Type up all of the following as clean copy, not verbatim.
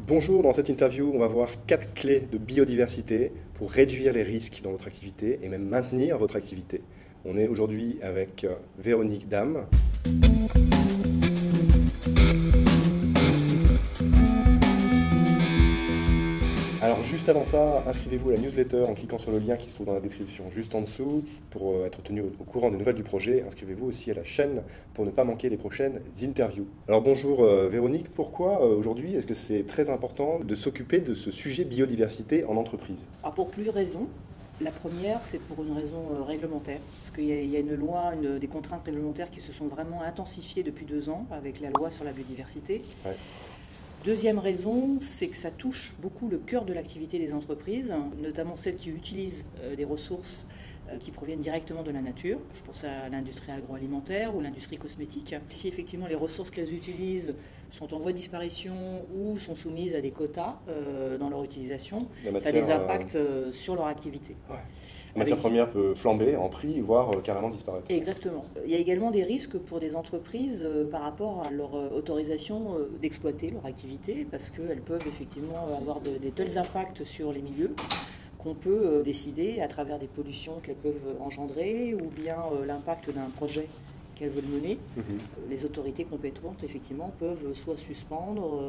Bonjour, dans cette interview, on va voir 4 clés de biodiversité pour réduire les risques dans votre activité et même maintenir votre activité. On est aujourd'hui avec Véronique Dame. Alors juste avant ça, inscrivez-vous à la newsletter en cliquant sur le lien qui se trouve dans la description juste en dessous pour être tenu au courant des nouvelles du projet. Inscrivez-vous aussi à la chaîne pour ne pas manquer les prochaines interviews. Alors bonjour Véronique, pourquoi aujourd'hui est-ce que c'est très important de s'occuper de ce sujet biodiversité en entreprise? Alors pour plusieurs raisons. La première, c'est pour une raison réglementaire, parce qu'il y a une loi, des contraintes réglementaires qui se sont vraiment intensifiées depuis 2 ans avec la loi sur la biodiversité. Ouais. Deuxième raison, c'est que ça touche beaucoup le cœur de l'activité des entreprises, notamment celles qui utilisent des ressources qui proviennent directement de la nature. Je pense à l'industrie agroalimentaire ou l'industrie cosmétique. Si effectivement les ressources qu'elles utilisent sont en voie de disparition ou sont soumises à des quotas dans leur utilisation, ça a des impacts sur leur activité. Ouais. La matière première peut flamber en prix, voire carrément disparaître. Exactement. Il y a également des risques pour des entreprises par rapport à leur autorisation d'exploiter leur activité, parce qu'elles peuvent effectivement avoir des tels impacts sur les milieux qu'on peut décider à travers des pollutions qu'elles peuvent engendrer ou bien l'impact d'un projet qu'elles veulent mener. Les autorités compétentes effectivement peuvent soit suspendre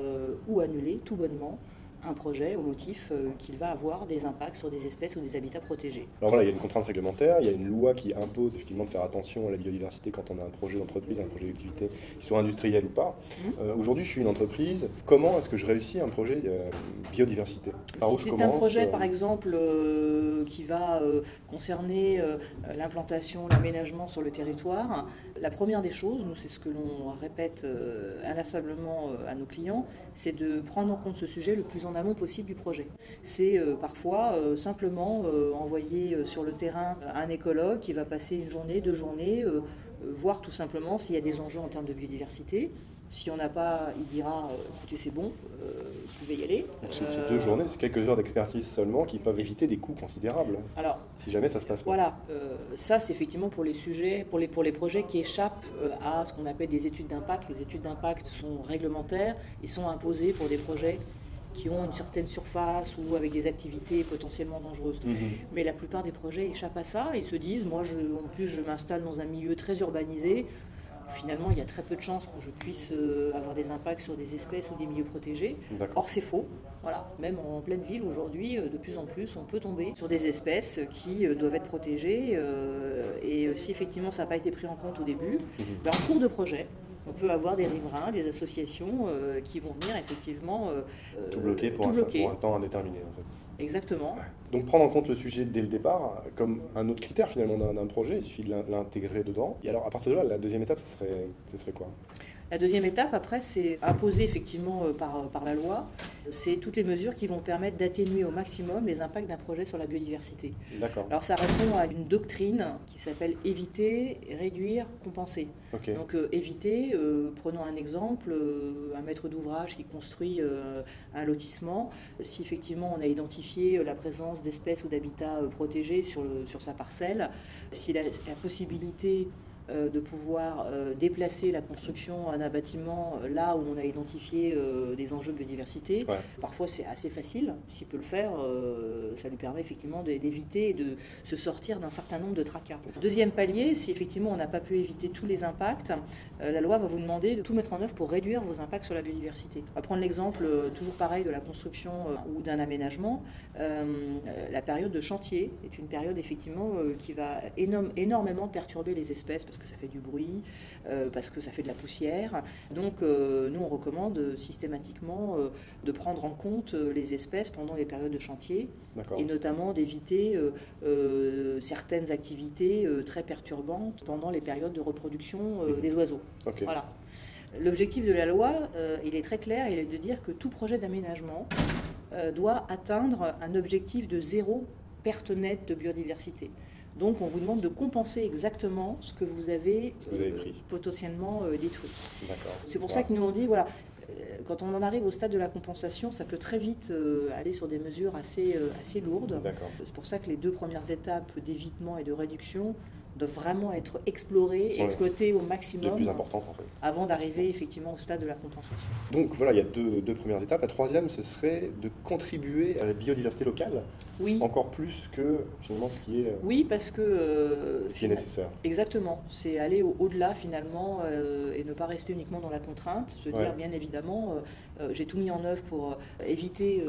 ou annuler tout bonnement un projet au motif qu'il va avoir des impacts sur des espèces ou des habitats protégés. Alors voilà, il y a une contrainte réglementaire, il y a une loi qui impose effectivement de faire attention à la biodiversité quand on a un projet d'entreprise, un projet d'activité, qu'il soit industriel ou pas. Aujourd'hui, je suis une entreprise, comment est-ce que je réussis un projet biodiversité? Par où je C'est commence, un projet par exemple qui va concerner l'implantation, l'aménagement sur le territoire. La première des choses, nous c'est ce que l'on répète inlassablement à nos clients, c'est de prendre en compte ce sujet le plus en amont possible du projet. C'est parfois simplement envoyer sur le terrain un écologue qui va passer une journée, 2 journées, voir tout simplement s'il y a des enjeux en termes de biodiversité. Si on n'a pas, il dira écoutez, c'est bon, vous pouvez y aller. Donc ces 2 journées, c'est quelques heures d'expertise seulement qui peuvent éviter des coûts considérables. Alors, si jamais ça se passe mal. Voilà, ça c'est effectivement pour les sujets, pour les projets qui échappent à ce qu'on appelle des études d'impact. Les études d'impact sont réglementaires et sont imposées pour des projets qui ont une certaine surface ou avec des activités potentiellement dangereuses. Mais la plupart des projets échappent à ça et se disent, moi en plus je m'installe dans un milieu très urbanisé, finalement il y a très peu de chances que je puisse avoir des impacts sur des espèces ou des milieux protégés. Or c'est faux. Voilà. Même en pleine ville aujourd'hui, de plus en plus, on peut tomber sur des espèces qui doivent être protégées et si effectivement ça n'a pas été pris en compte au début, en cours de projet, on peut avoir des riverains, des associations qui vont venir effectivement tout bloquer pour un temps indéterminé en fait. Exactement. Ouais. Donc prendre en compte le sujet dès le départ comme un autre critère finalement d'un projet, il suffit de l'intégrer dedans. Et alors à partir de là, la deuxième étape, ce serait quoi? La deuxième étape, après, c'est imposé effectivement par la loi. C'est toutes les mesures qui vont permettre d'atténuer au maximum les impacts d'un projet sur la biodiversité. D'accord. Alors ça répond à une doctrine qui s'appelle éviter, réduire, compenser. Okay. Donc éviter, prenons un exemple, un maître d'ouvrage qui construit un lotissement. Si effectivement on a identifié la présence d'espèces ou d'habitats protégés sur sa parcelle, s'il a la possibilité de pouvoir déplacer la construction d'un bâtiment là où on a identifié des enjeux de biodiversité. Ouais. Parfois c'est assez facile, s'il peut le faire, ça lui permet effectivement d'éviter et de se sortir d'un certain nombre de tracas. Deuxième palier, si effectivement on n'a pas pu éviter tous les impacts, la loi va vous demander de tout mettre en œuvre pour réduire vos impacts sur la biodiversité. On va prendre l'exemple toujours pareil de la construction ou d'un aménagement. La période de chantier est une période effectivement qui va énormément perturber les espèces parce que ça fait du bruit, parce que ça fait de la poussière. Donc nous on recommande systématiquement de prendre en compte les espèces pendant les périodes de chantier et notamment d'éviter certaines activités très perturbantes pendant les périodes de reproduction des oiseaux. Okay. Voilà. L'objectif de la loi, il est très clair, il est de dire que tout projet d'aménagement doit atteindre un objectif de 0 perte nette de biodiversité. Donc on vous demande de compenser exactement ce que vous avez potentiellement détruit. C'est pour ça que nous on dit, voilà, quand on en arrive au stade de la compensation, ça peut très vite aller sur des mesures assez lourdes. C'est pour ça que les 2 premières étapes d'évitement et de réduction doivent vraiment être explorées et exploitées au maximum. Les plus importantes en fait. Avant d'arriver effectivement au stade de la compensation. Donc voilà, il y a deux premières étapes. La troisième, ce serait de contribuer à la biodiversité locale, oui. Encore plus que finalement ce qui est, oui, parce que, ce qui est nécessaire. Exactement, c'est aller au-delà finalement et ne pas rester uniquement dans la contrainte, se dire bien évidemment j'ai tout mis en œuvre pour éviter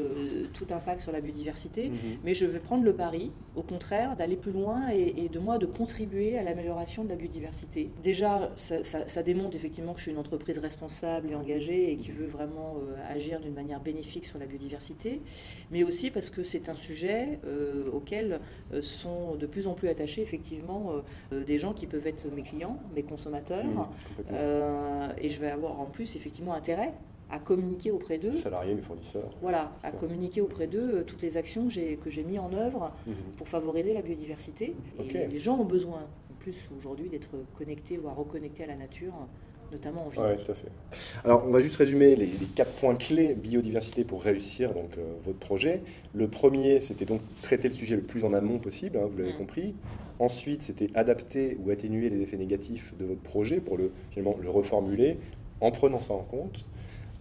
tout impact sur la biodiversité, mais je vais prendre le pari, au contraire, d'aller plus loin et de contribuer à l'amélioration de la biodiversité. Déjà, ça démontre effectivement que je suis une entreprise responsable et engagée et qui veut vraiment agir d'une manière bénéfique sur la biodiversité, mais aussi parce que c'est un sujet auquel sont de plus en plus attachés effectivement des gens qui peuvent être mes clients, mes consommateurs, et je vais avoir en plus effectivement intérêt à communiquer auprès d'eux. Salariés, mes fournisseurs. Voilà, à communiquer auprès d'eux toutes les actions que j'ai mises en œuvre pour favoriser la biodiversité. Et les gens ont besoin, en plus aujourd'hui, d'être connectés, voire reconnectés à la nature, notamment en ville. Oui, tout à fait. Alors, on va juste résumer les 4 points clés biodiversité pour réussir donc, votre projet. Le premier, c'était donc traiter le sujet le plus en amont possible, hein, vous l'avez compris. Ensuite, c'était adapter ou atténuer les effets négatifs de votre projet pour finalement le reformuler en prenant ça en compte.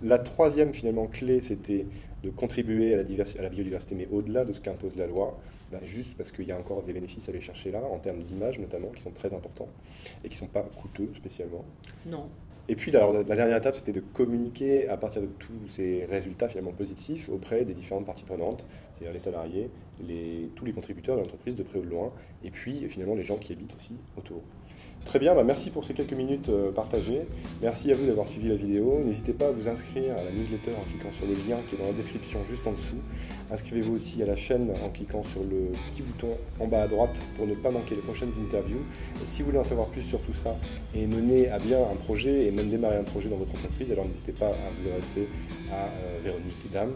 La troisième finalement clé, c'était de contribuer à la biodiversité, mais au-delà de ce qu'impose la loi, juste parce qu'il y a encore des bénéfices à aller chercher là, en termes d'image notamment, qui sont très importants et qui ne sont pas coûteux spécialement. Non. Et puis la dernière étape, c'était de communiquer à partir de tous ces résultats finalement positifs auprès des différentes parties prenantes, c'est-à-dire les salariés, tous les contributeurs de l'entreprise de près ou de loin, et puis finalement les gens qui habitent aussi autour. Très bien, merci pour ces quelques minutes partagées. Merci à vous d'avoir suivi la vidéo. N'hésitez pas à vous inscrire à la newsletter en cliquant sur le lien qui est dans la description juste en dessous. Inscrivez-vous aussi à la chaîne en cliquant sur le petit bouton en bas à droite pour ne pas manquer les prochaines interviews. Et si vous voulez en savoir plus sur tout ça et mener à bien un projet et même démarrer un projet dans votre entreprise, alors n'hésitez pas à vous adresser à Véronique Dame.